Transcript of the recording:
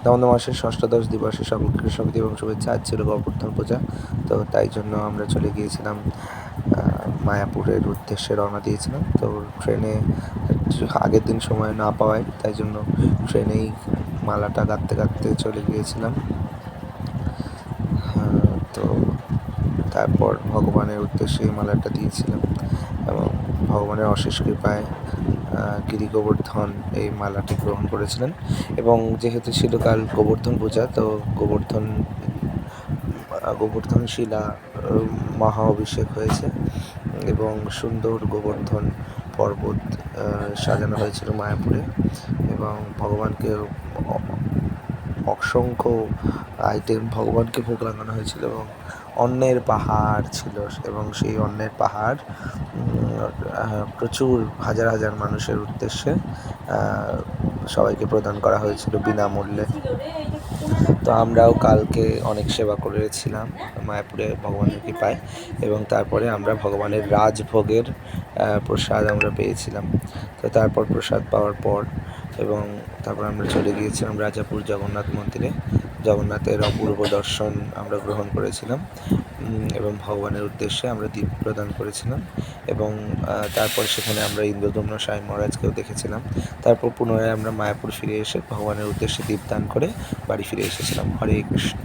দমদম মাসের ষষ্ঠদশ দিবসে সকলকে সমিতি এবং শুভেচ্ছা। আজ ছিল গোবর্ধন পূজা, তো তাই জন্য আমরা চলে গিয়েছিলাম মায়াপুরের উদ্দেশ্যে রওনা দিয়েছিলাম। তো ট্রেনে আগের দিন সময় না পাওয়ায় তাই জন্য ট্রেনেই মালাটা গাঁথতে গাঁথতে চলে গিয়েছিলাম। তো তারপর ভগবানের উদ্দেশ্যে এই মালাটা দিয়েছিলাম এবং ভগবানের অশেষ কৃপায় গিরি গোবর্ধন এই মালাটি গ্রহণ করেছিলেন। এবং যেহেতু ছিল কাল গোবর্ধন পূজা, তো গোবর্ধন শিলা মহা অভিষেক হয়েছে এবং সুন্দর গোবর্ধন পর্বত সাজানো হয়েছিল মায়াপুরে এবং ভগবানকে অসংখ্য আইটেম ভগবানকে ভোগ লাগানো হয়েছিল এবং অন্নের পাহাড় ছিল এবং সেই অন্নের পাহাড় প্রচুর হাজার হাজার মানুষের উদ্দেশ্যে সবাইকে প্রদান করা হয়েছিল বিনামূল্যে। তো আমরাও কালকে অনেক সেবা করেছিলাম মায়াপুরে ভগবানের কৃপায় এবং তারপরে আমরা ভগবানের রাজভোগের প্রসাদ আমরা পেয়েছিলাম। তো তারপর প্রসাদ পাওয়ার পর এবং তারপর আমরা চলে গিয়েছিলাম রাজাপুর জগন্নাথ মন্দিরে। জগন্নাথের অপূর্ব দর্শন আমরা গ্রহণ করেছিলাম এবং ভগবানের উদ্দেশ্যে আমরা দীপ প্রদান করেছিলাম এবং তারপর সেখানে আমরা ইন্দ্রদম্ন সাই মহারাজকেও দেখেছিলাম। তারপর পুনরায় আমরা মায়াপুর ফিরে এসে ভগবানের উদ্দেশ্যে দীপদান করে বাড়ি ফিরে এসেছিলাম। হরে কৃষ্ণ।